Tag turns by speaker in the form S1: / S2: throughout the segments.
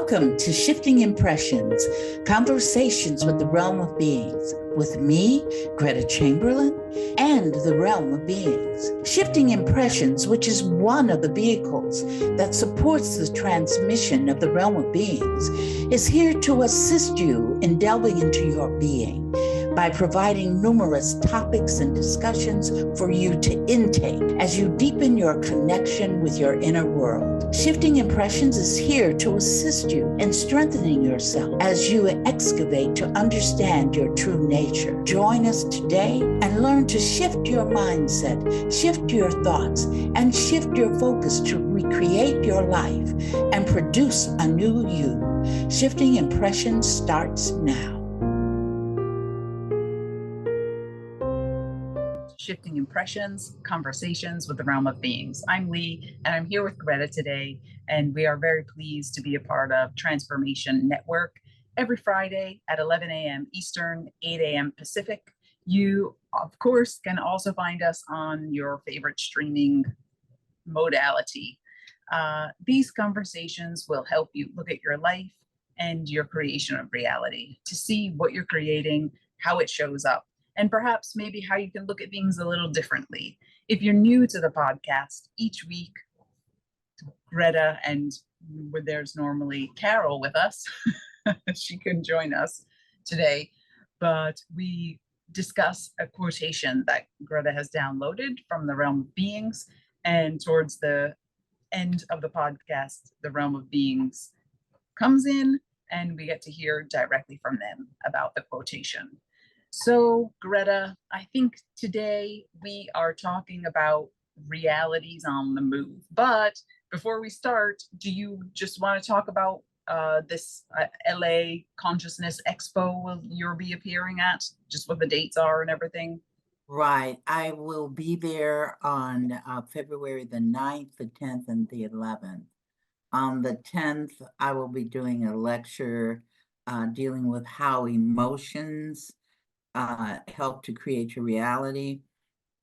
S1: Welcome to Shifting Impressions, Conversations with the Realm of Beings, with me, Gretta Chamberlain, and the Realm of Beings. Shifting Impressions, which is one of the vehicles that supports the transmission of the Realm of Beings, is here to assist you in delving into your being by providing numerous topics and discussions for you to intake as you deepen your connection with your inner world. Shifting Impressions is here to assist you in strengthening yourself as you excavate to understand your true nature. Join us today and learn to shift your mindset, shift your thoughts, and shift your focus to recreate your life and produce a new you. Shifting Impressions starts now. Shifting Impressions, Conversations with the Realm of Beings. I'm Leigh, and I'm here with Gretta today, and we are very pleased to be a part of Transformation Network every Friday at 11 a.m. Eastern, 8 a.m. Pacific. You, of course, can also find us on your favorite streaming modality. These conversations will help you look at your life and your creation of reality to see what you're creating, how it shows up, and perhaps maybe how you can look at things a little differently. If you're new to the podcast, each week, Gretta, and where there's normally Carol with us, she couldn't join us today, but we discuss a quotation that Gretta has downloaded from the Realm of Beings, and towards the end of the podcast, the Realm of Beings comes in and we get to hear directly from them about the quotation. So, Gretta, I think today we are talking about realities on the move. But before we start, do you just want to talk about this LA Consciousness Expo you'll be appearing at, just what the dates are and everything?
S2: Right. I will be there on February the 9th, the 10th, and the 11th. On the 10th, I will be doing a lecture dealing with how emotions help to create your reality.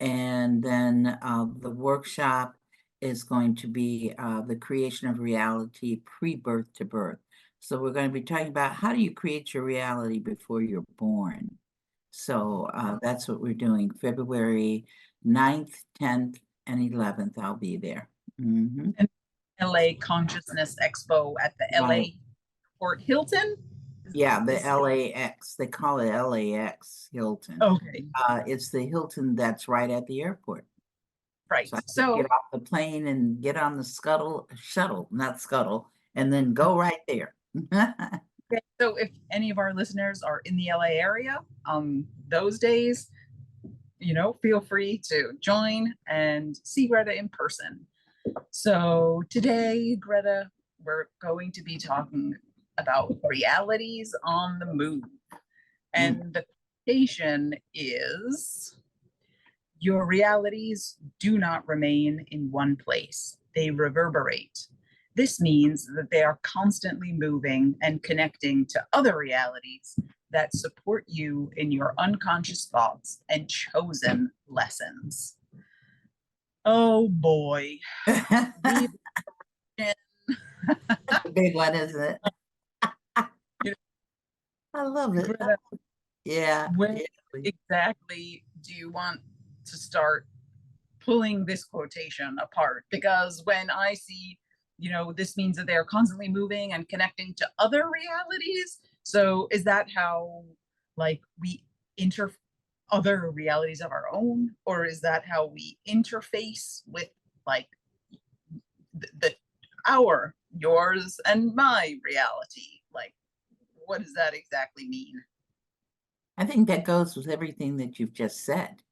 S2: And then the workshop is going to be the creation of reality pre-birth to birth. So we're going to be talking about how do you create your reality before you're born. So that's what we're doing. February 9th, 10th, and 11th, I'll be there. Mm-hmm.
S1: And LA Consciousness Expo at the LA Port Hilton?
S2: Yeah, the LAX. They call it LAX Hilton.
S1: Okay.
S2: It's the Hilton that's right at the airport.
S1: Right.
S2: So get off the plane and get on the shuttle, and then go right there.
S1: Okay. So if any of our listeners are in the LA area on those days, feel free to join and see Gretta in person. So today, Gretta, we're going to be talking about realities on the move. And the quotation is, your realities do not remain in one place. They reverberate. This means that they are constantly moving and connecting to other realities that support you in your unconscious thoughts and chosen lessons. Oh boy.
S2: That's a big one, isn't it? I love it.
S1: Gretta,
S2: yeah.
S1: Where exactly do you want to start pulling this quotation apart? Because when I see, this means that they're constantly moving and connecting to other realities. So is that how, we other realities of our own, or is that how we interface with, yours and my reality? What does that exactly mean?
S2: I think that goes with everything that you've just said,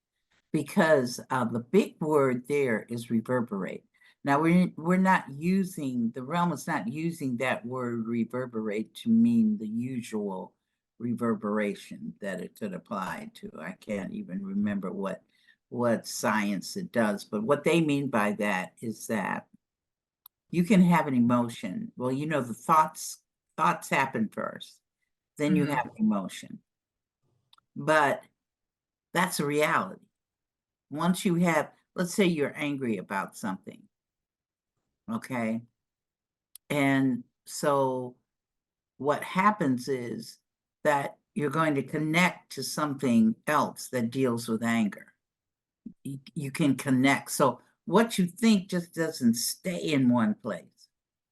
S2: because the big word there is reverberate. Now we're not using, the realm is not using that word reverberate to mean the usual reverberation that it could apply to. I can't even remember what science it does, but what they mean by that is that you can have an emotion. Well, the thoughts happen first, then you have emotion. But that's a reality. Once you have, let's say you're angry about something, okay? And so what happens is that you're going to connect to something else that deals with anger. You can connect. So what you think just doesn't stay in one place.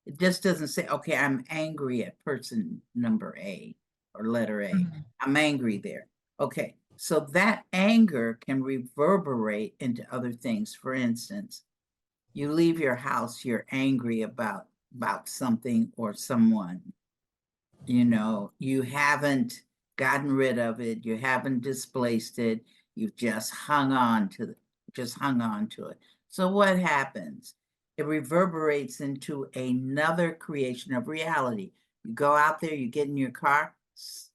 S2: It just doesn't say, okay, I'm angry at person number A or letter A.
S1: Mhm.
S2: I'm angry there. Okay, so that anger can reverberate into other things. For instance, you leave your house, you're angry about something or someone. You haven't gotten rid of it, you haven't displaced it, you've just hung on to it. So what happens? It reverberates into another creation of reality. You go out there, you get in your car,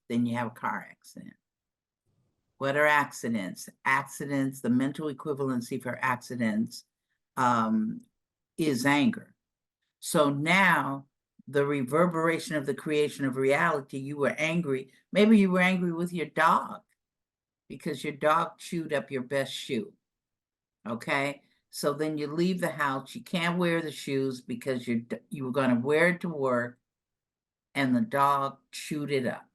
S2: then you have a car accident. What are accidents? Accidents, the mental equivalency for accidents is anger. So now the reverberation of the creation of reality, you were angry. Maybe you were angry with your dog because your dog chewed up your best shoe. Okay. So then you leave the house, you can't wear the shoes because you were going to wear it to work and the dog chewed it up.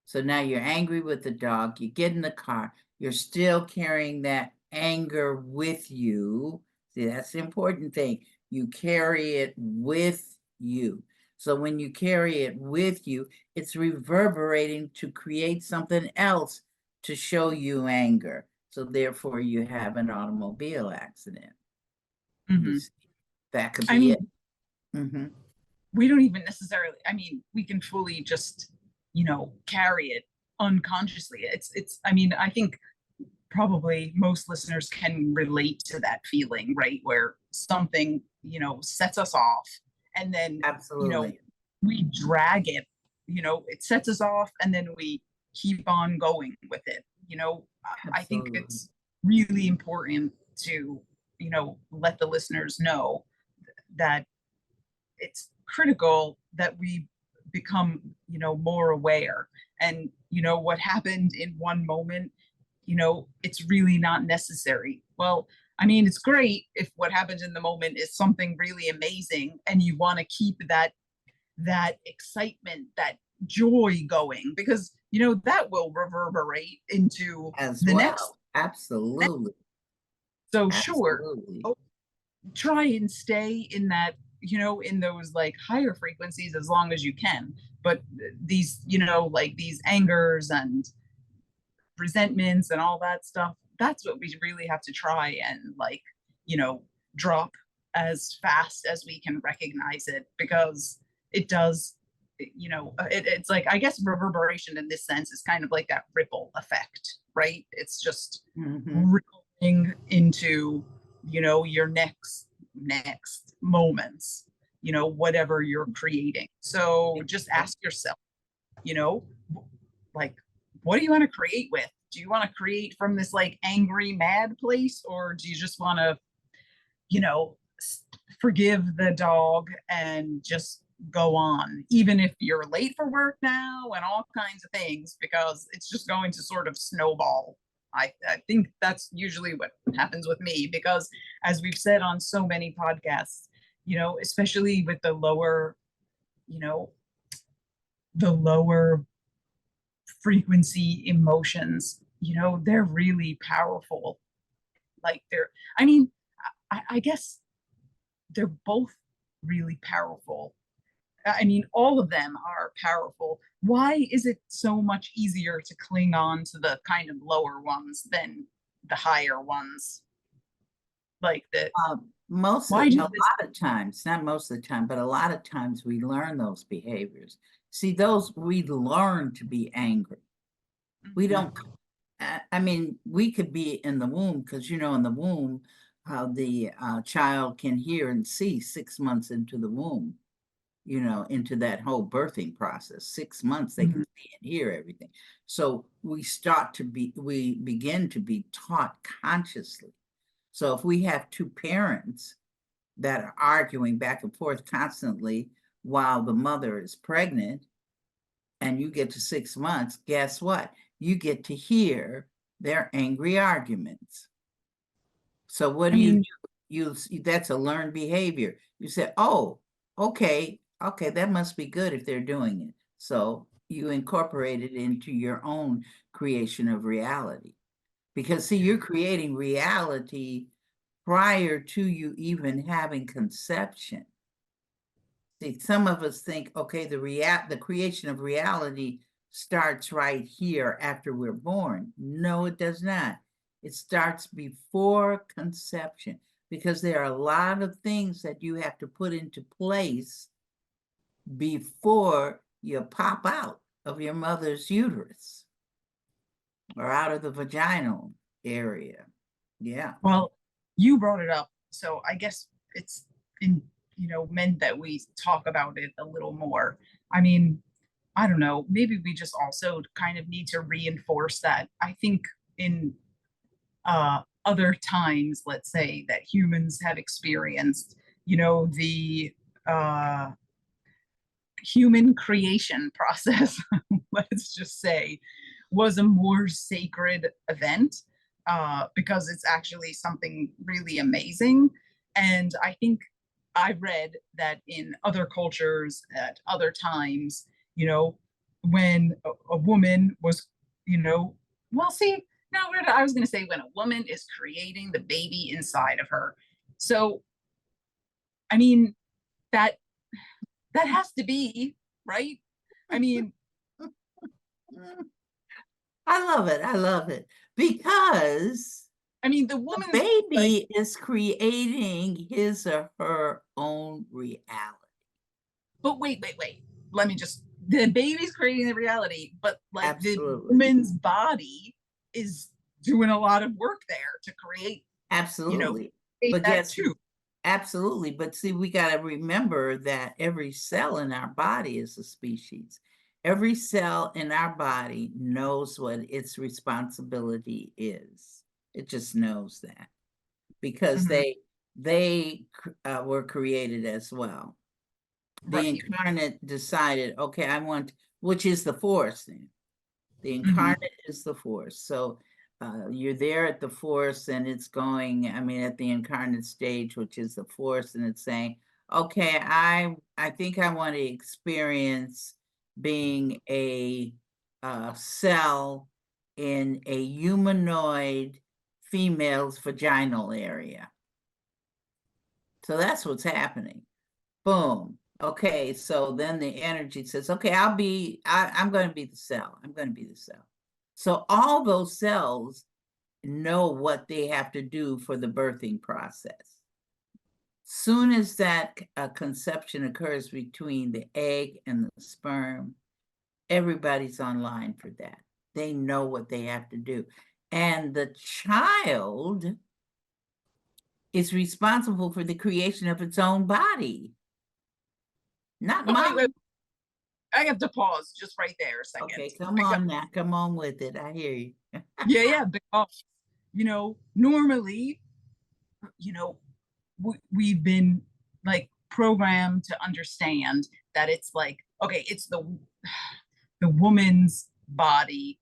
S2: So now you're angry with the dog, you get in the car, you're still carrying that anger with you. See, that's the important thing. You carry it with you. So when you carry it with you, it's reverberating to create something else to show you anger. So therefore you have an automobile accident. You
S1: Mhm.
S2: see, that could
S1: I
S2: be
S1: mean,
S2: it. Mhm.
S1: we don't even necessarily, I mean, we can fully just, carry it unconsciously. I mean, I think probably most listeners can relate to that feeling, right? Where something, sets us off and then,
S2: Absolutely.
S1: we drag it, it sets us off and then we keep on going with it. I think
S2: Absolutely.
S1: it's really important to, let the listeners know that it's critical that we become, more aware. And, what happened in one moment, it's really not necessary. Well, I mean, it's great if what happens in the moment is something really amazing and you want to keep that excitement, that joy going, because that will reverberate into
S2: As
S1: the next.
S2: well. Absolutely.
S1: So sure,
S2: Absolutely.
S1: oh, try and stay in that, in those like higher frequencies as long as you can. But these, like these angers and resentments and all that stuff, that's what we really have to try and like, you know, drop as fast as we can recognize it, because it does, it's like, I guess reverberation in this sense is kind of like that ripple effect, right? It's just
S2: Mhm.
S1: rippling into, your next moments, whatever you're creating. So just
S2: Exactly.
S1: ask yourself, you know, like, what do you want to create with? Do you want to create from this like angry, mad place, or do you just want to, you know, forgive the dog and just go on, even if you're late for work now and all kinds of things, because it's just going to sort of snowball. I think that's usually what happens with me, because as we've said on so many podcasts, especially with you know, the lower frequency emotions, they're really powerful. Like I mean, I guess they're both really powerful. I mean, all of them are powerful. Why is it so much easier to cling on to the kind of lower ones than the higher ones? Like the why
S2: A
S1: do this?
S2: lot of times, not most of the time, but a lot of times we learn those behaviors. See, those we learn to be angry. We don't,
S1: Mhm,
S2: I mean, we could be in the womb because, in the womb, the child can hear and see 6 months into the womb, into that whole birthing process. 6 months, they can
S1: mhm,
S2: see and hear everything. So we begin to be taught consciously. So if we have two parents that are arguing back and forth constantly while the mother is pregnant, and you get to 6 months, guess what? You get to hear their angry arguments. So what
S1: I
S2: do?
S1: mean,
S2: That's a learned behavior. You say, oh, okay, that must be good if they're doing it. So you incorporate it into your own creation of reality. Because see, you're creating reality prior to you even having conception. See, some of us think, okay, the creation of reality starts right here after we're born. No, it does not. It starts before conception, because there are a lot of things that you have to put into place before you pop out of your mother's uterus or out of the vaginal area. Yeah.
S1: Well, you brought it up, so I guess it's in, meant that we talk about it a little more. I mean, I don't know, maybe we just also kind of need to reinforce that. I think in other times, let's say, that humans have experienced, the uh human creation process, let's just say, was a more sacred event, because it's actually something really amazing. And I think I read that in other cultures at other times, when a woman was, well, see, now I was going to say when a woman is creating the baby inside of her. So, I mean, that that has to be right. I mean,
S2: I love it. I love it. Because
S1: the
S2: the
S1: woman's like,
S2: baby is creating his or her own reality.
S1: but wait. Let me just, the baby's creating the reality, but like the
S2: Absolutely.
S1: woman's body is doing a lot of work there to create,
S2: Absolutely.
S1: create
S2: But
S1: that
S2: guess,
S1: too.
S2: absolutely. But see, we got to remember that every cell in our body is a species. Every cell in our body knows what its responsibility is. It just knows that, because
S1: Mhm.
S2: they were created as well. The
S1: Right.
S2: incarnate decided, okay, I want, which is the force then. The
S1: Mhm.
S2: incarnate is the force. So you're there at the force, and it's going, I mean, at the incarnate stage, which is the force, and it's saying, okay, I think I want to experience being a cell in a humanoid female's vaginal area. So that's what's happening. Boom. Okay, so then the energy says, okay, I'm going to be the cell. I'm going to be the cell. So all those cells know what they have to do for the birthing process. Soon as that conception occurs between the egg and the sperm, everybody's online for that. They know what they have to do. And the child is responsible for the creation of its own body, not
S1: But
S2: mom.
S1: wait, I have to pause just right there a second.
S2: Okay, come
S1: Because,
S2: on now, come on with it. I hear you.
S1: yeah, because, normally, we've been like programmed to understand that it's like, okay, it's the woman's body,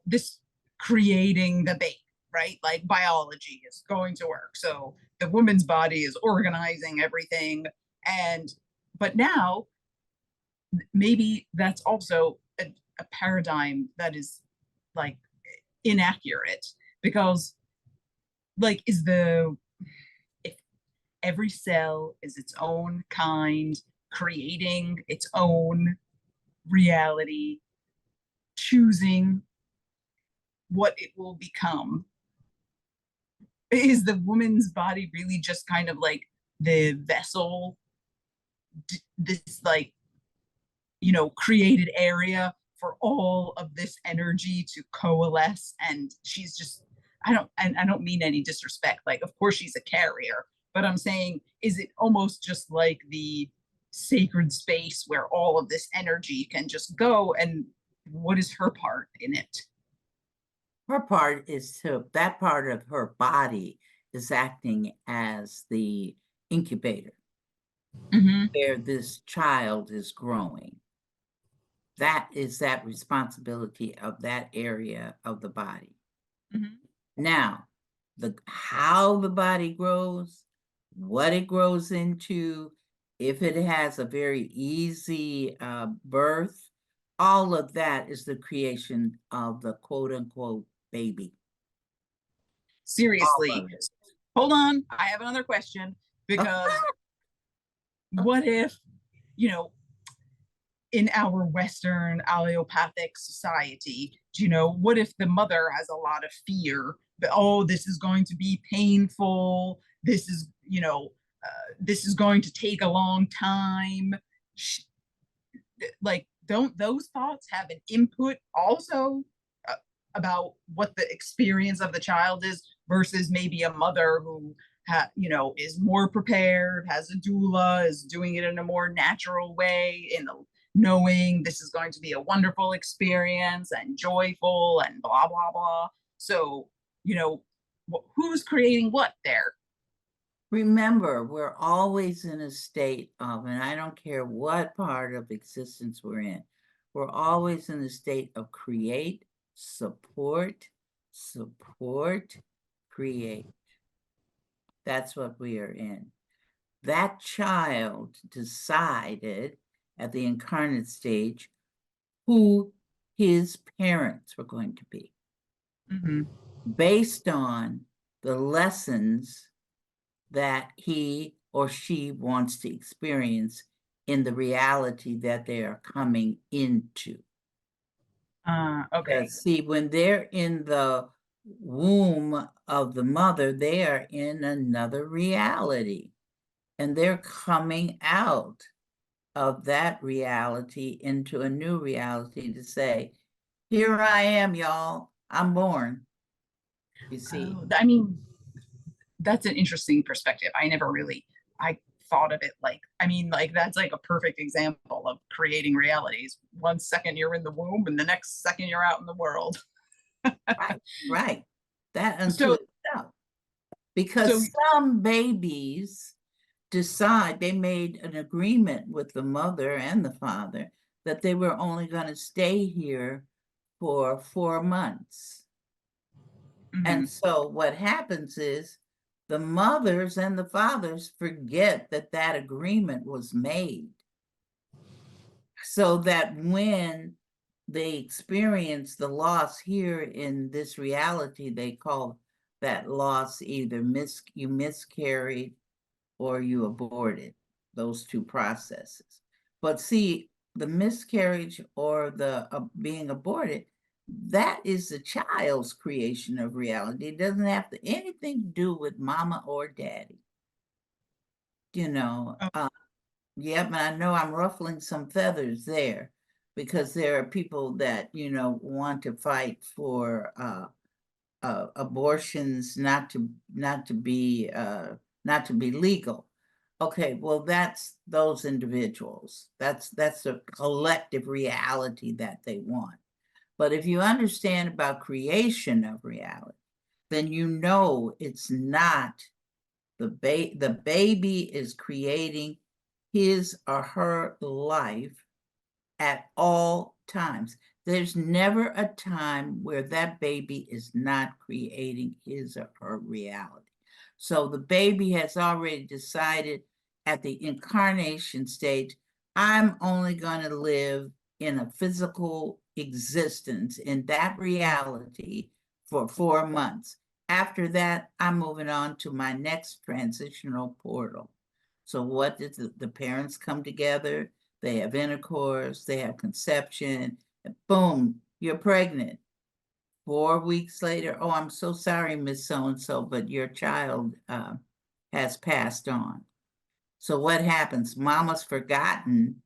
S1: this creating the baby, right? Like biology is going to work. So the woman's body is organizing everything. And, but now maybe that's also a paradigm that is like inaccurate, because like, if every cell is its own kind, creating its own reality, choosing what it will become, is the woman's body really just kind of like the vessel, this like, created area for all of this energy to coalesce? And she's just, I don't mean any disrespect, like of course she's a carrier, but I'm saying, is it almost just like the sacred space where all of this energy can just go, and what is her part in it?
S2: Her part is that part of her body is acting as the incubator
S1: Mm-hmm.
S2: where this child is growing. That is that responsibility of that area of the body.
S1: Mm-hmm.
S2: Now, how the body grows, what it grows into, if it has a very easy birth, all of that is the creation of the quote unquote baby. All
S1: Seriously.
S2: of it.
S1: Hold on. I have another question because what if, you know, in our Western allopathic society, what if the mother has a lot of fear that, oh, this is going to be painful. This is going to take a long time. Like, don't those thoughts have an input also about what the experience of the child is versus maybe a mother who is more prepared, has a doula, is doing it in a more natural way, knowing this is going to be a wonderful experience and joyful and blah blah blah. So, who's creating what there?
S2: Remember, we're always in a state of, and I don't care what part of existence we're in, we're always in a state of create, support, create. That's what we are in. That child decided at the incarnate stage who his parents were going to be, based on the lessons that he or she wants to experience in the reality that they are coming into.
S1: Okay.
S2: See, when they're in the womb of the mother, they are in another reality, and they're coming out of that reality into a new reality to say, here I am, y'all, I'm born. You see?
S1: I mean, that's an interesting perspective. I thought of it like that's like a perfect example of creating realities. One second you're in the womb and the next second you're out in the world.
S2: Right. That unto
S1: So,
S2: itself. Because some babies decide, they made an agreement with the mother and the father that they were only going to stay here for 4 months. And so what happens is the mothers and the fathers forget that that agreement was made. So that when they experience the loss here in this reality, they call that loss either you miscarried or you aborted, those two processes. But see, the miscarriage or the being aborted, that is the child's creation of reality. It doesn't have anything to do with mama or daddy. Yep, and I know I'm ruffling some feathers there because there are people that, want to fight for abortions not to be legal. Okay, well, that's those individuals. That's a collective reality that they want. But if you understand about creation of reality, then it's not the baby is creating his or her life at all times. There's never a time where that baby is not creating his or her reality. So the baby has already decided at the incarnation stage, I'm only going to live in a physical existence in that reality for 4 months. After that, I'm moving on to my next transitional portal. So what did the parents come together? They have intercourse, they have conception, and boom, you're pregnant. 4 weeks later, oh, I'm so sorry, Miss So-and-so, but your child has passed on. So what happens? Mama's forgotten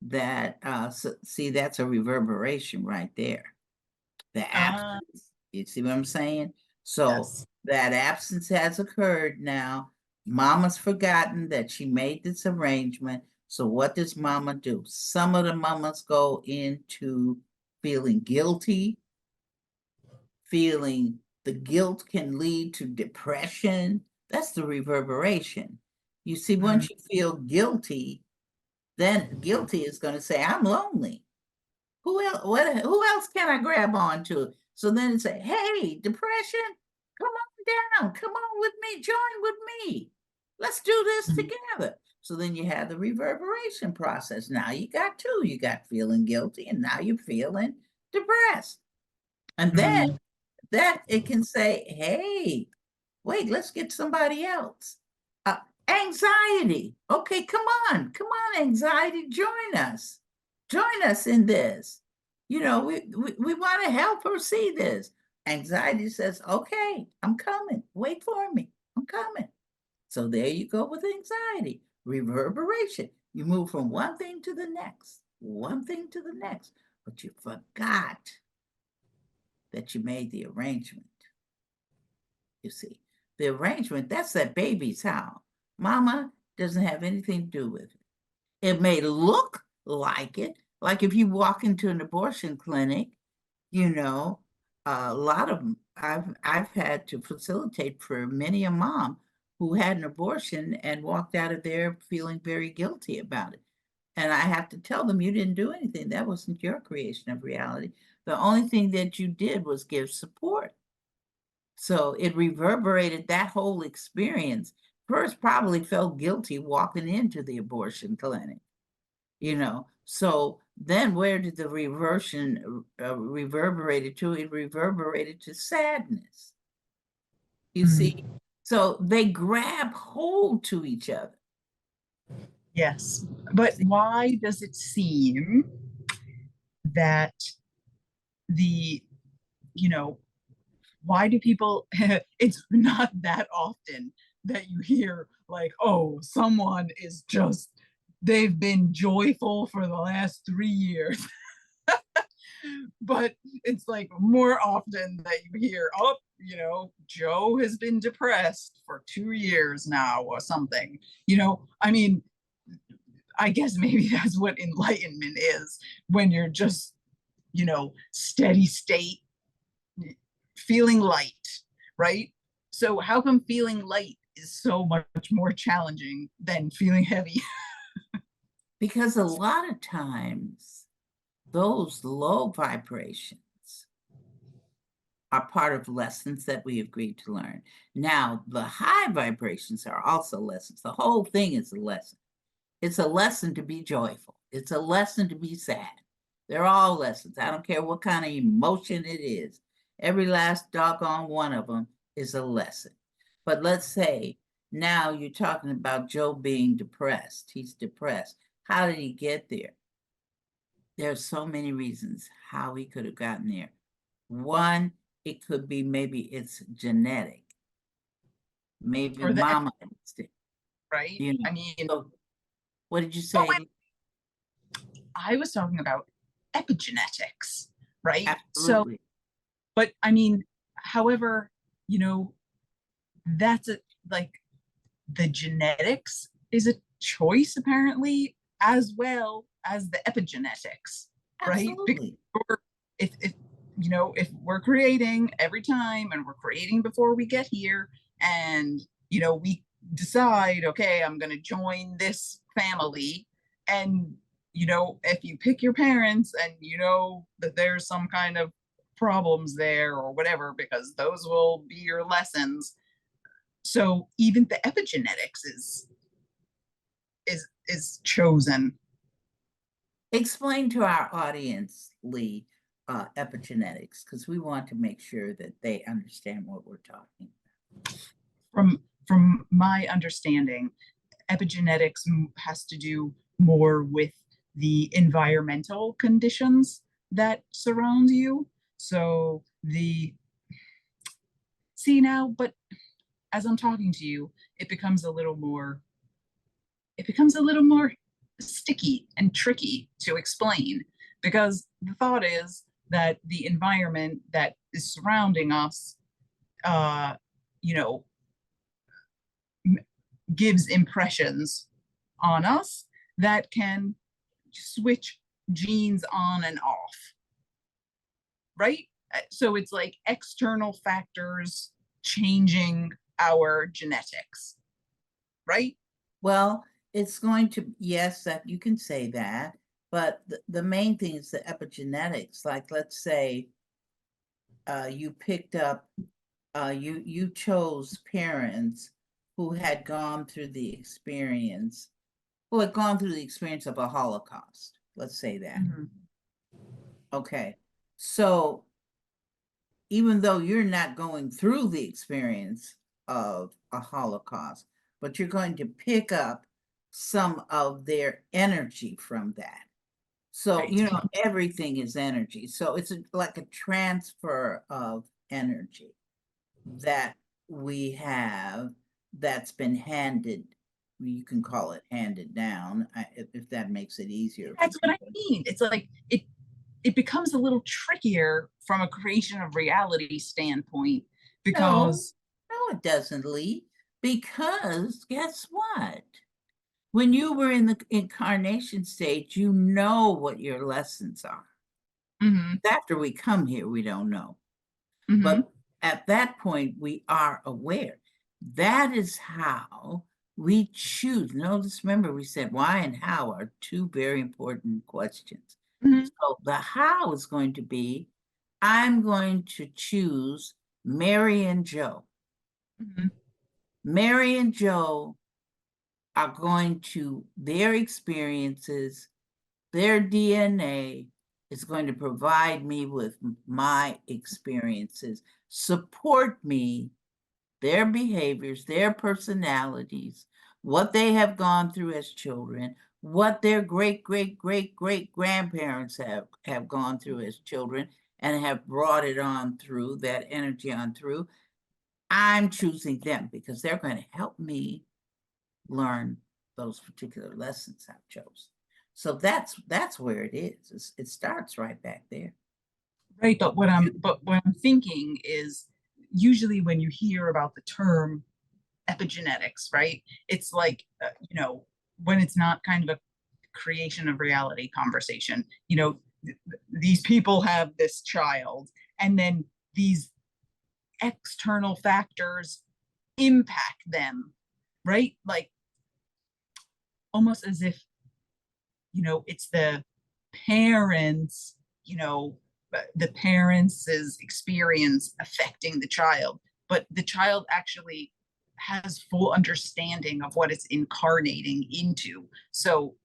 S2: that, see, that's a reverberation right there. The absence. You see what I'm saying? So
S1: yes.
S2: that absence has occurred now. Mama's forgotten that she made this arrangement. So what does mama do? Some of the mamas go into feeling guilty, feeling the guilt can lead to depression. That's the reverberation. You see, once you feel guilty, then guilty is going to say, I'm lonely. Who else can I grab onto? So then it say, hey, depression, come on down, come on with me, join with me. Let's do this
S1: Mhm.
S2: together. So then you have the reverberation process. Now you got two. You got feeling guilty, and now you're feeling depressed. And then
S1: Mhm.
S2: that it can say, hey, wait, let's get somebody else. Anxiety. Okay, come on, anxiety, join us. Join us in this. We want to help her see this. Anxiety says, okay, I'm coming. Wait for me. I'm coming. So there you go with anxiety. Reverberation. You move from one thing to the next, one thing to the next, but you forgot that you made the arrangement. You see, the arrangement, that's that baby's house. Mama doesn't have anything to do with it. It may look like it, like if you walk into an abortion clinic, you know, a lot of them, I've had to facilitate for many a mom who had an abortion and walked out of there feeling very guilty about it. And I have to tell them, you didn't do anything. That wasn't your creation of reality. The only thing that you did was give support. So it reverberated that whole experience. First, probably felt guilty walking into the abortion clinic, So then where did the reversion reverberated to? It reverberated to sadness, you see?
S1: Mhm.
S2: So they grab hold to each other.
S1: Yes. But
S2: See?
S1: why does it seem that the, you know, why do people, it's not that often that you hear like, oh, someone is just, they've been joyful for the last 3 years. But it's like more often that you hear, oh, Joe has been depressed for 2 years now or something. I mean, I guess maybe that's what enlightenment is when you're just, steady state, feeling light, right? So, how come feeling light is so much more challenging than feeling heavy?
S2: Because a lot of times those low vibrations are part of lessons that we agreed to learn. Now, the high vibrations are also lessons. The whole thing is a lesson. It's a lesson to be joyful. It's a lesson to be sad. They're all lessons. I don't care what kind of emotion it is. Every last doggone one of them is a lesson. But let's say now you're talking about Joe being depressed. He's depressed. How did he get there? There are so many reasons how he could have gotten there. One, it could be maybe it's genetic. Maybe
S1: Or the
S2: mama instinct,
S1: right?
S2: you know.
S1: I mean,
S2: So what did you
S1: oh,
S2: say?
S1: I was talking about epigenetics, right? So,
S2: Absolutely.
S1: but I mean, however, you know, that's a like the genetics is a choice apparently as well as the epigenetics, right? Because
S2: Absolutely.
S1: if if we're creating every time and we're creating before we get here, and we decide, okay, I'm going to join this family, and if you pick your parents and you know that there's some kind of problems there or whatever, because those will be your lessons. So even the epigenetics is chosen.
S2: Explain to our audience, Leigh, epigenetics, because we want to make sure that they understand what we're talking
S1: From my understanding, epigenetics has to do more with the environmental conditions that surround you. So the see now, but as I'm talking to you, it becomes a little more sticky and tricky to explain, because the thought is that the environment that is surrounding us, uh, you know, gives impressions on us that can switch genes on and off, right? So it's like external factors changing our genetics, right?
S2: Well, it's going to, yes, that you can say that, but the main thing is the epigenetics. Like, let's say you picked up, you chose parents who had gone through the experience, who had gone through the experience of a Holocaust. Let's say that.
S1: Mm-hmm.
S2: Okay. So even though you're not going through the experience of a Holocaust, but you're going to pick up some of their energy from that. So,
S1: Right.
S2: you know, everything is energy. So it's like a transfer of energy that we have that's been handed. You can call it handed down, if that makes it easier.
S1: That's what I mean. It's like it becomes a little trickier from a creation of reality standpoint
S2: No,
S1: because
S2: no, it doesn't, Leigh, because guess what? When you were in the incarnation state, you know what your lessons are.
S1: Mhm,
S2: After we come here, we don't know.
S1: mhm,
S2: But at that point, we are aware. That is how we choose. Notice, remember, we said why and how are two very important questions.
S1: mhm,
S2: So the how is going to be, I'm going to choose Mary and Joe.
S1: mhm,
S2: Mary and Joe are going to, their experiences, their DNA is going to provide me with my experiences, support me, their behaviors, their personalities, what they have gone through as children, what their great, great, great, great grandparents have gone through as children and have brought it on through, that energy on through. I'm choosing them because they're going to help me learn those particular lessons I've chosen. So that's where it is. It starts right back there.
S1: right. But what I'm thinking is usually when you hear about the term epigenetics, right? It's like when it's not kind of a creation of reality conversation. These people have this child, and then these external factors impact them, right? Like almost as if it's parents the parents' experience affecting the child, but the child actually has full understanding of what it's incarnating into. So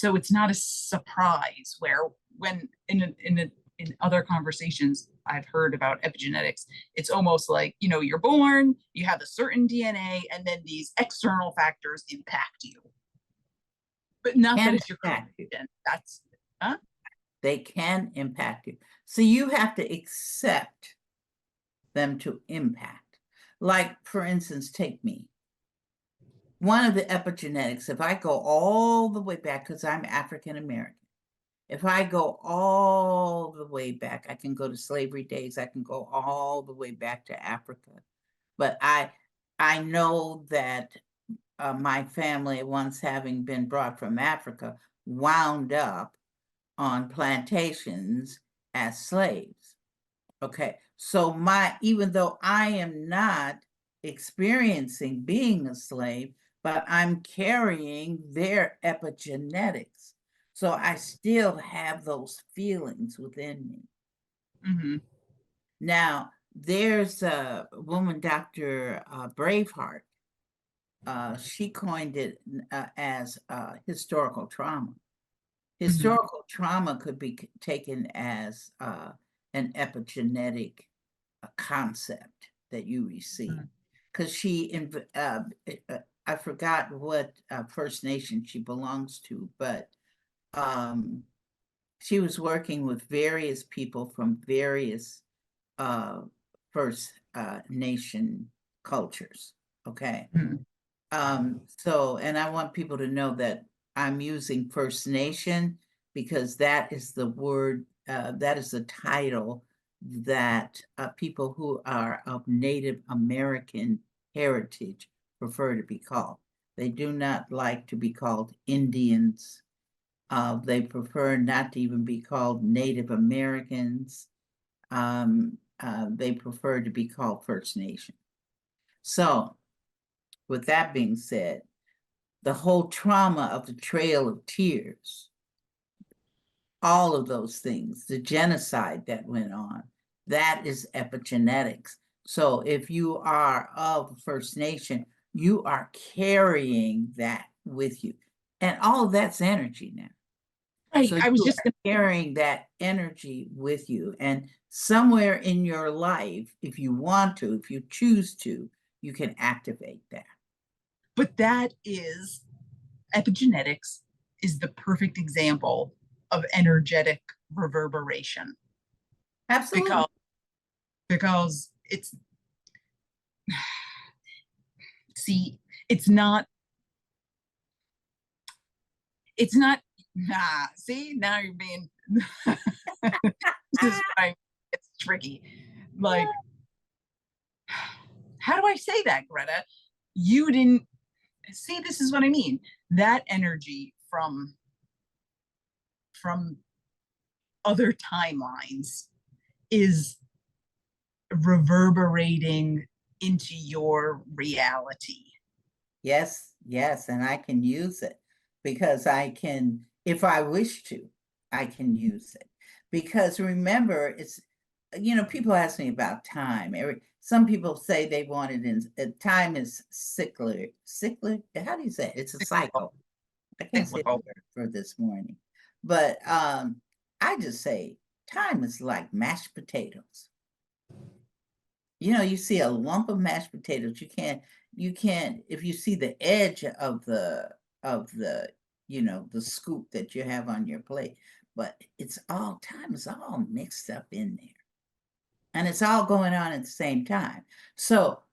S1: it's not a surprise where when in other conversations I've heard about epigenetics, it's almost like you're born, you have a certain DNA, and then these external factors impact you, but not that
S2: Can
S1: it's your
S2: impact you.
S1: creation. That's huh?
S2: They can impact you. So you have to accept them to impact. Like, for instance, take me. One of the epigenetics, if I go all the way back, because I'm African American, if I go all the way back, I can go to slavery days, I can go all the way back to Africa. But I know that my family, once having been brought from Africa, wound up on plantations as slaves. Okay, so even though I am not experiencing being a slave, but I'm carrying their epigenetics. So I still have those feelings within me.
S1: Mm-hmm.
S2: Now, there's a woman, Dr. Braveheart. She coined it as historical trauma.
S1: Mm-hmm.
S2: Historical trauma could be taken as an epigenetic concept that you receive. Because I forgot what First Nation she belongs to, but she was working with various people from various First Nation cultures. Okay.
S1: Mm-hmm.
S2: So, and I want people to know that I'm using First Nation because that is the word, that is the title that people who are of Native American heritage prefer to be called. They do not like to be called Indians. They prefer not to even be called Native Americans. They prefer to be called First Nation. So, with that being said, the whole trauma of the Trail of Tears, all of those things, the genocide that went on, that is epigenetics. So if you are of First Nation, you are carrying that with you. And all of that's energy now.
S1: Right.
S2: So
S1: I was
S2: you
S1: just
S2: are carrying that energy with you. And somewhere in your life, if you want to, if you choose to, you can activate that.
S1: but that is epigenetics is the perfect example of energetic reverberation
S2: Absolutely.
S1: because it's see it's not see now you're being this is why it's tricky, like how do I say that, Greta? You didn't see, this is what I mean, that energy from other timelines is reverberating into your reality.
S2: Yes, yes, and I can use it because I can, if I wish to, I can use it. Because remember, it's, people ask me about time. Some people say they want it in, time is cyclic. Cyclic, how do you say it? It's a cycle. I can't say the word for this morning. But I just say time is like mashed potatoes. You see a lump of mashed potatoes, you can't, if you see the edge of the, the scoop that you have on your plate, but time is all mixed up in there. And it's all going on at the same time. So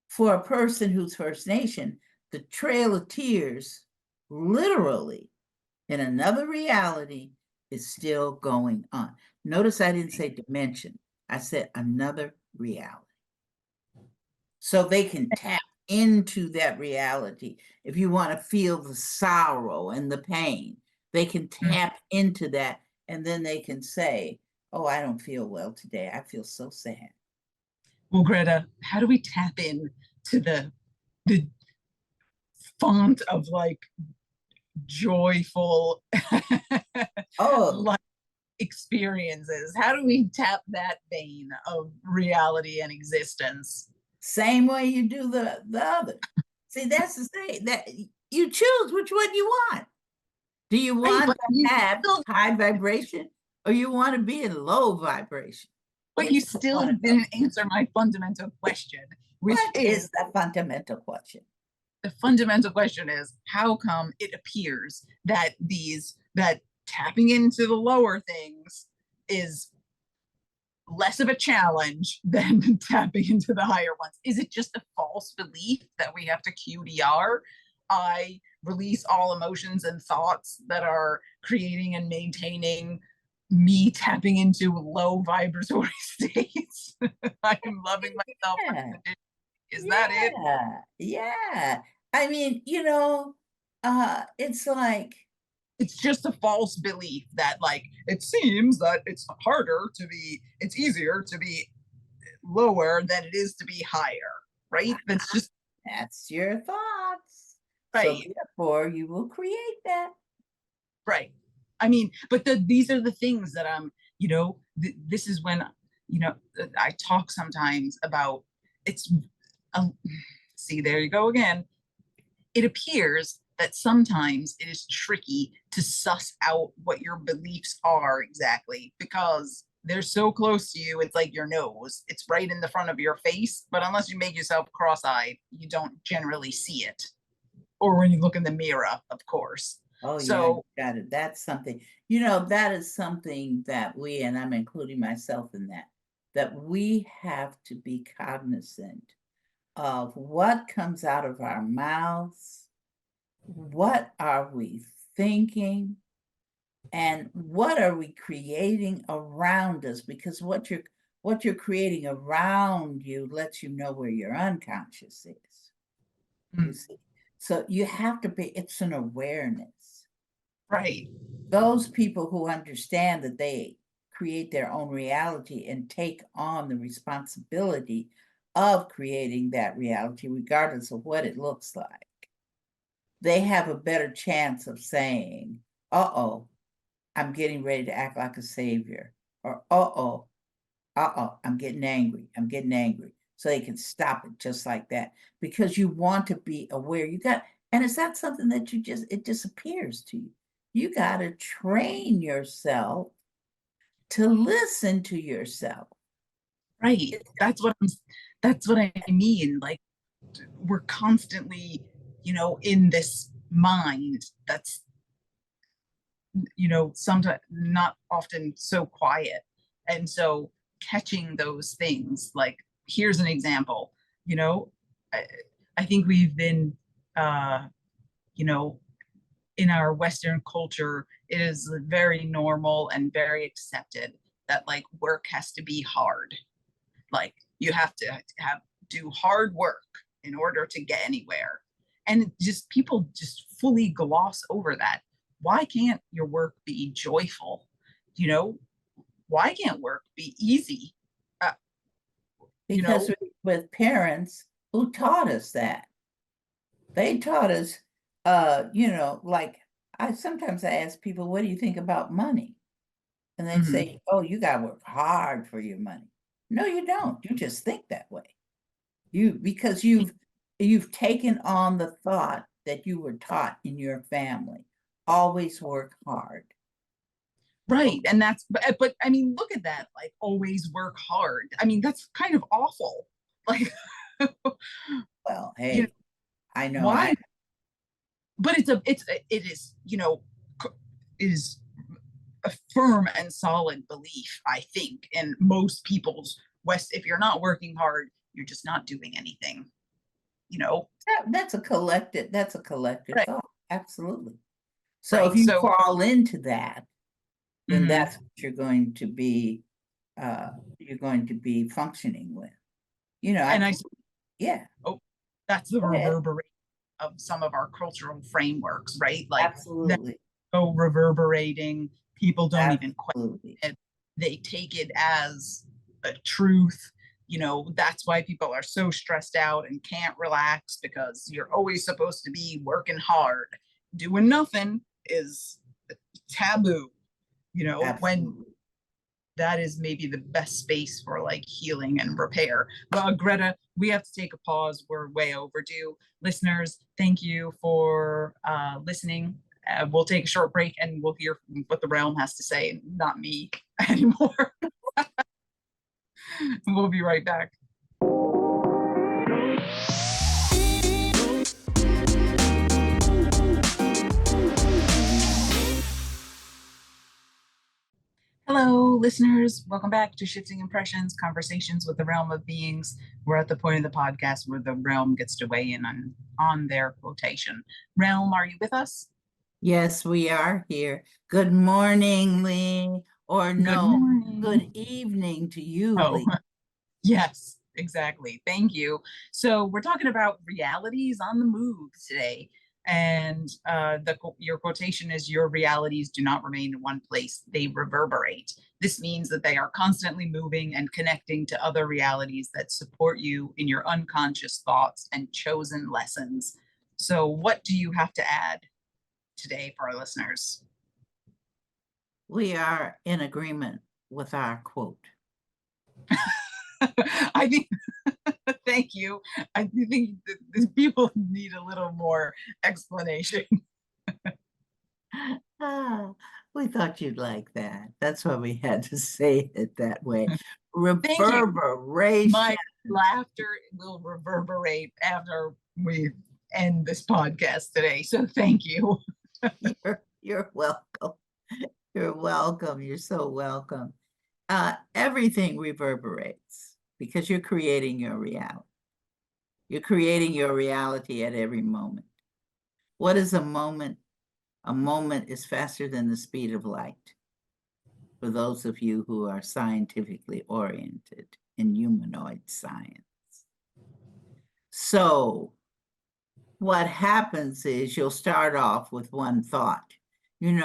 S2: for a person who's First Nation, the Trail of Tears, literally, in another reality, is still going on. Notice I didn't say dimension. I said another reality. So they can tap into that reality. If you want to feel the sorrow and the pain, they can tap into that, and then they can say, oh, I don't feel well today. I feel so sad.
S1: Well, Greta, how do we tap in to the font of like joyful
S2: Oh,
S1: life experiences? How do we tap that vein of reality and existence?
S2: same way you do the other. See, that's the thing, that you choose which one you want. Do you
S1: Right,
S2: want
S1: but
S2: to have high vibration, or you want to be in low vibration?
S1: you still didn't answer my fundamental question, which
S2: What is the fundamental question?
S1: The fundamental question is how come it appears that that tapping into the lower things is less of a challenge than tapping into the higher ones? Is it just a false belief that we have to QDR? I release all emotions and thoughts that are creating and maintaining me tapping into low vibratory states. I am loving myself.
S2: Yeah.
S1: Is that it?
S2: Yeah. I mean, it's like,
S1: it's just a false belief that like it seems that it's easier to be lower than it is to be higher, right?
S2: That's your thoughts. So
S1: Right,
S2: therefore you will create that.
S1: right. I mean, but these are the things that this is when I talk sometimes about it's see, there you go again. It appears that sometimes it is tricky to suss out what your beliefs are exactly because they're so close to you. It's like your nose, it's right in the front of your face, but unless you make yourself cross-eyed, you don't generally see it. Or when you look in the mirror, of course.
S2: Oh, yeah,
S1: So
S2: you got it. That's something, that is something that we, and I'm including myself in that we have to be cognizant of what comes out of our mouths, what are we thinking, and what are we creating around us, because what you're creating around you lets you know where your unconscious is. You see, so you have to be, it's an awareness.
S1: right.
S2: Those people who understand that they create their own reality and take on the responsibility of creating that reality, regardless of what it looks like, they have a better chance of saying, uh-oh, I'm getting ready to act like a savior, or uh-oh, I'm getting angry. so they can stop it just like that, because you want to be aware. And it's not something that it disappears to you. You got to train yourself to listen to yourself.
S1: Right. That's what I mean. Like, we're constantly, in this mind that's, sometimes not often so quiet. And so catching those things, like, here's an example, I, I think we've been, you know, in our Western culture, it is very normal and very accepted that like work has to be hard. Like you have to do hard work in order to get anywhere. And just people just fully gloss over that. Why can't your work be joyful? You know, why can't work be easy? Uh, you
S2: Because
S1: know,
S2: with parents who taught us that. They taught us, like sometimes I ask people, what do you think about money? And they
S1: mhm.
S2: say, oh, you gotta work hard for your money. No, you don't. You just think that way. Because you've taken on the thought that you were taught in your family. Always work hard.
S1: Right. And but I mean, look at that. Like, always work hard. I mean, that's kind of awful. Like,
S2: Well,
S1: you know,
S2: hey, I know
S1: why? But it is, is a firm and solid belief, I think, in most people's West. If you're not working hard, you're just not doing anything, you know?
S2: that's a collective
S1: Right.
S2: thought. Absolutely. So if
S1: Right.
S2: you
S1: So,
S2: fall into that, then
S1: mhm.
S2: that's what you're going to be functioning with.
S1: And
S2: Yeah,
S1: oh, that's the
S2: go ahead.
S1: reverberate of some of our cultural frameworks, right? Like, that
S2: Absolutely.
S1: go reverberating. People don't even question
S2: Absolutely.
S1: it. They take it as a truth. That's why people are so stressed out and can't relax, because you're always supposed to be working hard. Doing nothing is taboo, when
S2: Absolutely.
S1: that is maybe the best space for like healing and repair. Well, Greta, we have to take a pause. We're way overdue. Listeners, thank you for listening. We'll take a short break and we'll hear what the realm has to say, not me anymore. We'll be right back. Hello, listeners. Welcome back to Shifting Impressions, Conversations with the Realm of Beings. We're at the point of the podcast where the realm gets to weigh in on their quotation. Realm, are you with us?
S2: Yes, we are here. Good morning, Leigh. Or
S1: Good
S2: no, good
S1: morning.
S2: evening to you,
S1: Oh,
S2: Leigh.
S1: yes, exactly. Thank you. So we're talking about realities on the move today. And your quotation is, your realities do not remain in one place, they reverberate. This means that they are constantly moving and connecting to other realities that support you in your unconscious thoughts and chosen lessons. So, what do you have to add today for our listeners?
S2: We are in agreement with our quote.
S1: I think, thank you. I think that people need a little more explanation.
S2: Ah, we thought you'd like that. That's why we had to say it that way.
S1: Thank you.
S2: Reverberation.
S1: My laughter will reverberate after we end this podcast today. So thank you.
S2: You're welcome. You're welcome. You're so welcome. Everything reverberates because you're creating your reality. You're creating your reality at every moment. What is a moment? A moment is faster than the speed of light. For those of you who are scientifically oriented in humanoid science. So what happens is you'll start off with one thought. Then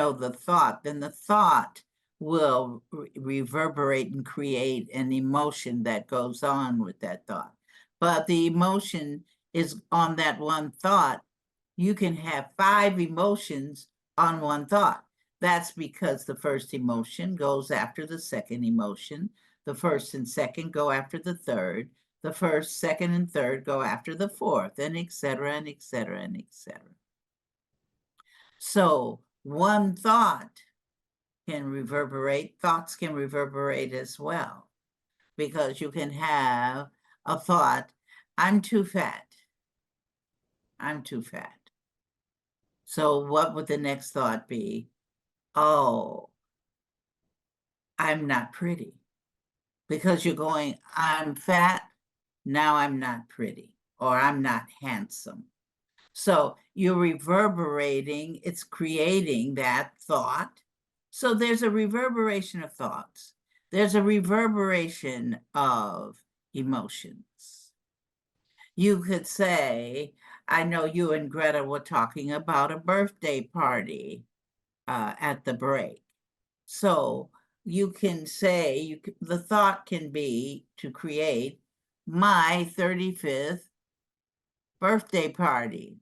S2: the thought will reverberate and create an emotion that goes on with that thought. But the emotion is on that one thought. You can have 5 emotions on one thought. That's because the first emotion goes after the second emotion. The first and second go after the third. The first, second, and third go after the fourth, and et cetera, and et cetera, and et cetera. So one thought can reverberate, thoughts can reverberate as well, because you can have a thought, I'm too fat. I'm too fat. So what would the next thought be? Oh, I'm not pretty. Because you're going, I'm fat, now I'm not pretty, or I'm not handsome. So you're reverberating, it's creating that thought. So there's a reverberation of thoughts. There's a reverberation of emotions. You could say, I know you and Greta were talking about a birthday party at the break. So you can say, the thought can be to create my 35th birthday party.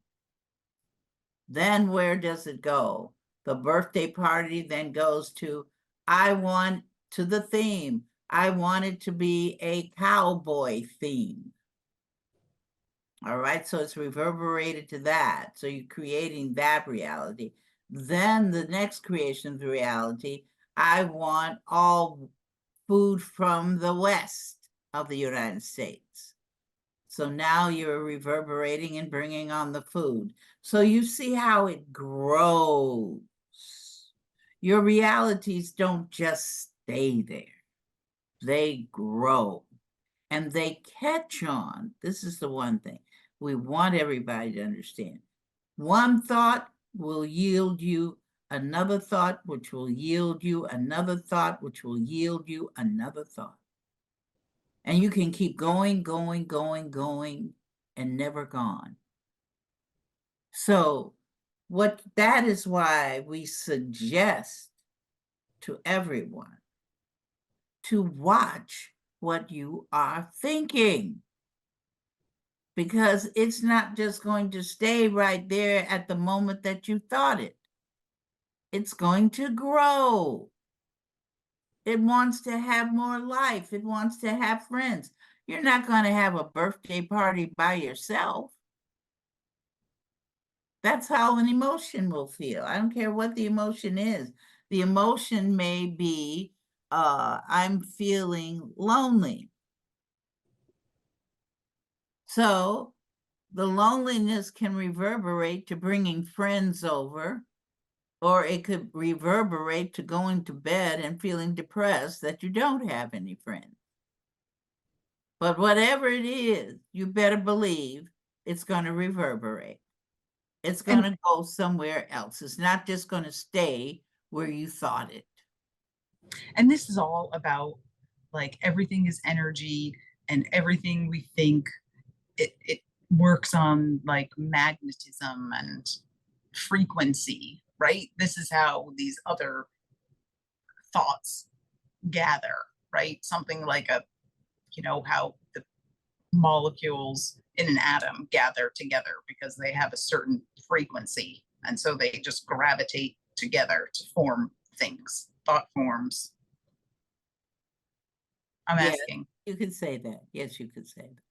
S2: Then where does it go? The birthday party then goes to, I want to the theme. I want it to be a cowboy theme. All right, so it's reverberated to that. So you're creating that reality. Then the next creation of the reality, I want all food from the west of the United States. So now you're reverberating and bringing on the food. So you see how it grows. Your realities don't just stay there. They grow and they catch on. This is the one thing we want everybody to understand. One thought will yield you another thought, which will yield you another thought, which will yield you another thought. And you can keep going, going, going, going, and never gone. So that is why we suggest to everyone to watch what you are thinking. Because it's not just going to stay right there at the moment that you thought it. It's going to grow. It wants to have more life. It wants to have friends. You're not going to have a birthday party by yourself. That's how an emotion will feel. I don't care what the emotion is. The emotion may be, I'm feeling lonely. So the loneliness can reverberate to bringing friends over, or it could reverberate to going to bed and feeling depressed that you don't have any friends. But whatever it is, you better believe it's going to reverberate. It's going to go somewhere else. It's not just going to stay where you thought it.
S1: And this is all about, like, everything is energy, and everything we think, it works on like magnetism and frequency, right? This is how these other thoughts gather, right? Something like how the molecules in an atom gather together because they have a certain frequency. And so they just gravitate together to form things, thought forms. I'm asking.
S2: You could say that. Yes, you could say that.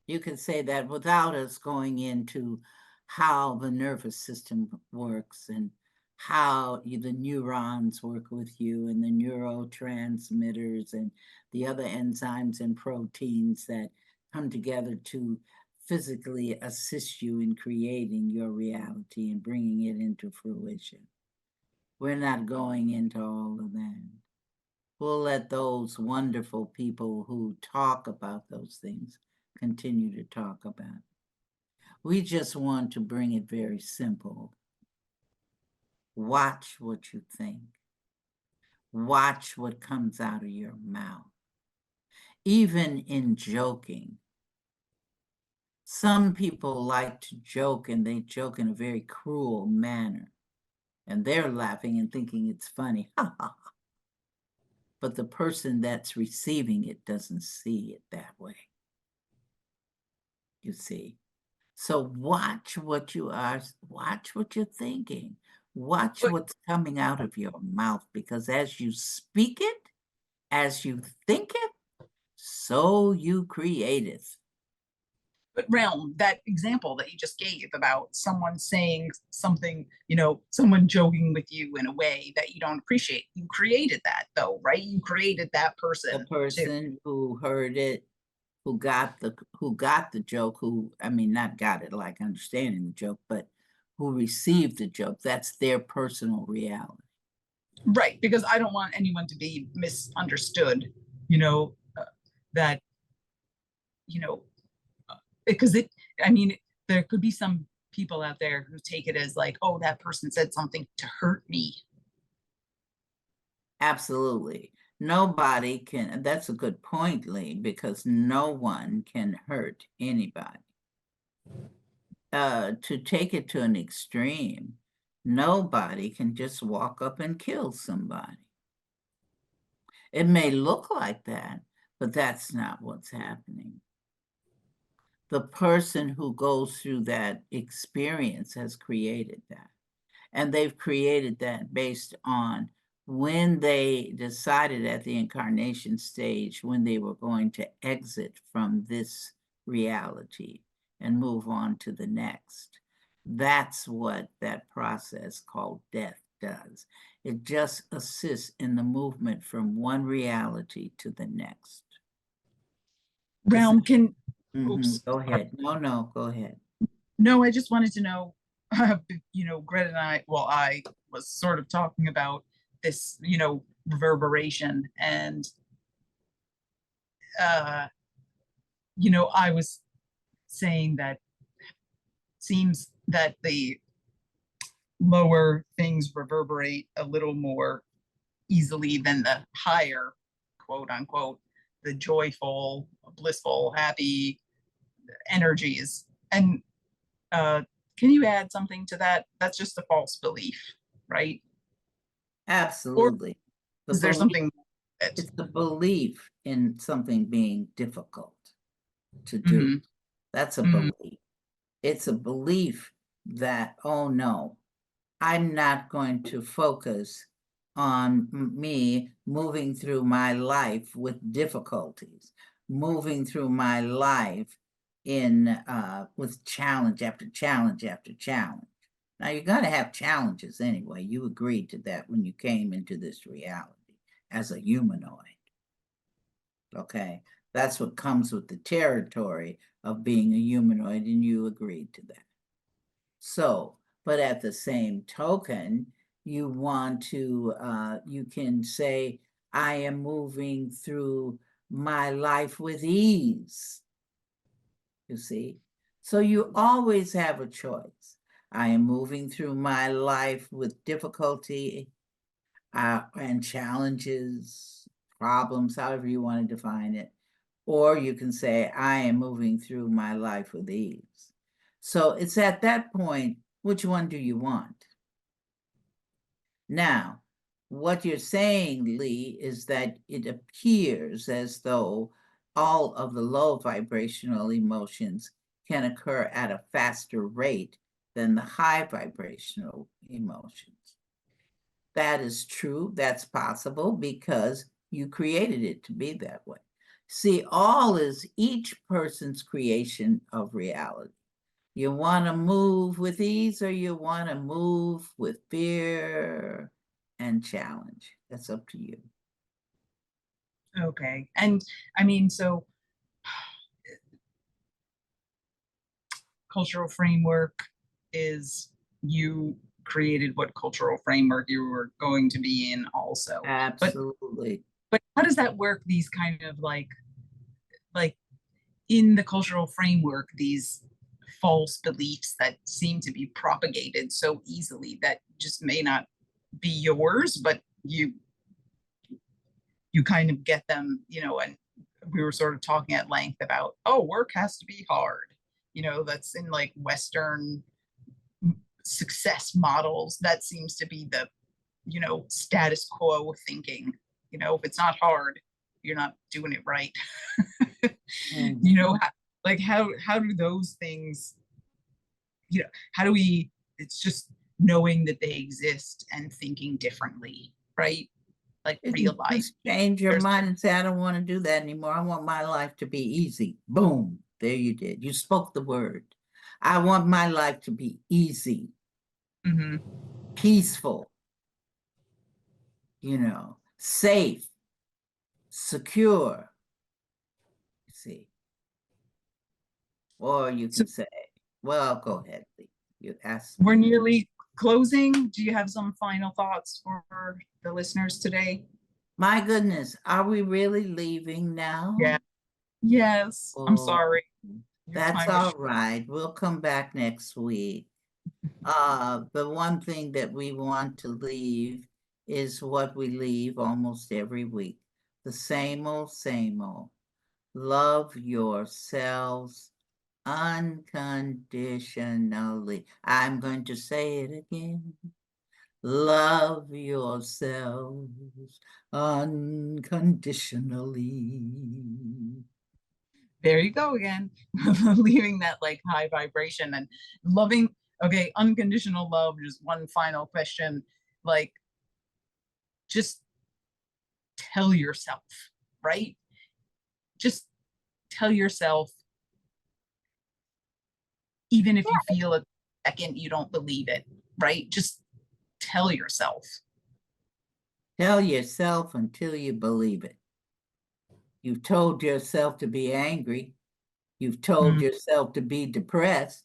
S2: You could say that without us going into how the nervous system works and how the neurons work with you and the neurotransmitters and the other enzymes and proteins that come together to physically assist you in creating your reality and bringing it into fruition. We're not going into all of that. We'll let those wonderful people who talk about those things continue to talk about it. We just want to bring it very simple. Watch what you think. Watch what comes out of your mouth. Even in joking. Some people like to joke, and they joke in a very cruel manner. And they're laughing and thinking it's funny. But the person that's receiving it doesn't see it that way. You see? So watch what you are, watch what you're thinking. Watch what's coming out of your mouth, because as you speak it, as you think it, so you createth.
S1: But realm, that example that you just gave about someone saying something, someone joking with you in a way that you don't appreciate, you created that though, right? You created that
S2: The
S1: person too.
S2: person who heard it, who got the joke, I mean, not got it like understanding the joke, but who received the joke, that's their personal reality.
S1: Right, because I don't want anyone to be misunderstood, that, you know, because I mean, there could be some people out there who take it as like, oh, that person said something to hurt me.
S2: Absolutely. Nobody can, that's a good point, Leigh, because no one can hurt anybody. To take it to an extreme, nobody can just walk up and kill somebody. It may look like that, but that's not what's happening. The person who goes through that experience has created that. And they've created that based on when they decided at the incarnation stage when they were going to exit from this reality and move on to the next. That's what that process called death does. It just assists in the movement from one reality to the next.
S1: Realm can,
S2: Mhm.
S1: oops,
S2: Go ahead. No, go ahead.
S1: no, I just wanted to know, Greta and I was sort of talking about this, reverberation and, uh, I was saying that seems that the lower things reverberate a little more easily than the higher, quote unquote, the joyful, blissful, happy energies. And can you add something to that? That's just a false belief, right? Or
S2: Absolutely. The
S1: is there
S2: belief,
S1: something that,
S2: it's the belief in something being difficult to do.
S1: mhm,
S2: That's a
S1: mhm.
S2: belief. It's a belief that, oh no, I'm not going to focus on me moving through my life with difficulties, moving through my life in with challenge after challenge after challenge. Now you're going to have challenges anyway. You agreed to that when you came into this reality as a humanoid. Okay, that's what comes with the territory of being a humanoid, and you agreed to that. So, but at the same token, you want to, you can say, I am moving through my life with ease, you see? So you always have a choice. I am moving through my life with difficulty and challenges, problems, however you want to define it. Or you can say, I am moving through my life with ease. So it's at that point, which one do you want? Now, what you're saying, Leigh, is that it appears as though all of the low vibrational emotions can occur at a faster rate than the high vibrational emotions. That is true. That's possible because you created it to be that way. See, all is each person's creation of reality. You want to move with ease or you want to move with fear and challenge. That's up to you.
S1: Okay. And I mean, so cultural framework is, you created what cultural framework you were going to be in also. But
S2: Absolutely.
S1: how does that work? These kind of like in the cultural framework, these false beliefs that seem to be propagated so easily that just may not be yours, but you kind of get them, and we were sort of talking at length about, oh, work has to be hard. That's in like Western success models. That seems to be the, status quo thinking. If it's not hard, you're not doing it right.
S2: Mhm.
S1: you know, like how do those things, how do it's just knowing that they exist and thinking differently, right? like
S2: If
S1: real
S2: you
S1: life.
S2: just change your
S1: There's-
S2: mind and say, I don't want to do that anymore. I want my life to be easy. Boom. There you did. You spoke the word. I want my life to be easy,
S1: Mhm.
S2: peaceful, safe, secure. See. Or you
S1: So
S2: can say, well, go ahead, Leigh. You asked
S1: we're
S2: me.
S1: nearly closing. Do you have some final thoughts for the listeners today?
S2: My goodness, are we really leaving now?
S1: Yeah. Yes. I'm
S2: Oh,
S1: sorry. Your
S2: that's
S1: time is
S2: all
S1: short.
S2: right. We'll come back next week. The one thing that we want to leave is what we leave almost every week. The same old, same old. Love yourselves unconditionally. I'm going to say it again. Love yourselves unconditionally.
S1: There you go again. Leaving that like high vibration and loving. Okay, unconditional love. Just one final question. Like, just tell yourself, right? Just tell yourself, even if you feel a second you don't believe it, right? Just tell yourself.
S2: Tell yourself until you believe it. You've told yourself to be angry. You've told yourself to be depressed.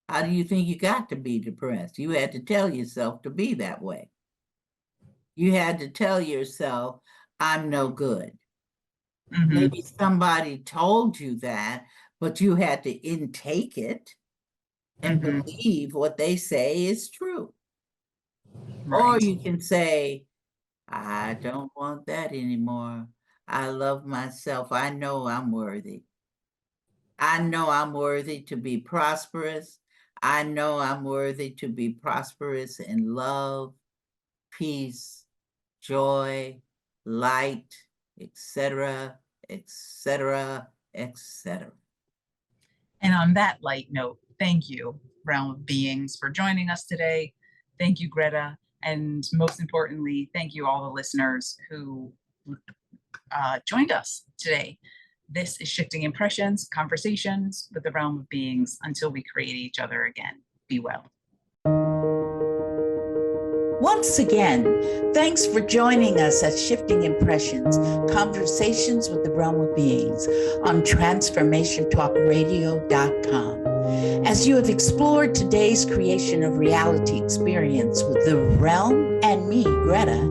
S2: How do you think you got to be depressed? You had to tell yourself to be that way. You had to tell yourself, I'm no good.
S1: Mhm.
S2: Maybe somebody told you that, but you had to intake it and
S1: Mhm.
S2: believe what they say is true. Or
S1: Right.
S2: you can say, I don't want that anymore. I love myself. I know I'm worthy. I know I'm worthy to be prosperous. I know I'm worthy to be prosperous in love, peace, joy, light, etc., etc., etc.
S1: And on that light note, thank you, Realm of Beings, for joining us today. Thank you, Greta. And most importantly, thank you, all the listeners who joined us today. This is Shifting Impressions, Conversations with the Realm of Beings until we create each other again. Be well.
S2: Once again, thanks for joining us at Shifting Impressions, Conversations with the Realm of Beings on TransformationTalkRadio.com. As you have explored today's creation of reality experience with the realm and me, Greta,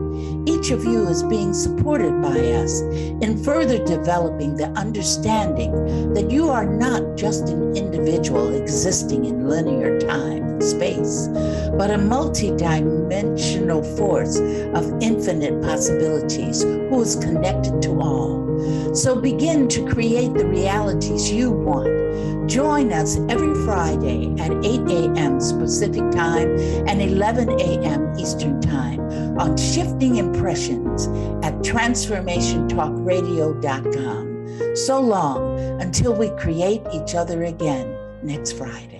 S2: each of you is being supported by us in further developing the understanding that you are not just an individual existing in linear time and space, but a multidimensional force of infinite possibilities who is connected to all. So begin to create the realities you want. Join us every Friday at 8 a.m. Pacific Time and 11 a.m. Eastern Time on Shifting Impressions at TransformationTalkRadio.com. So long until we create each other again next Friday.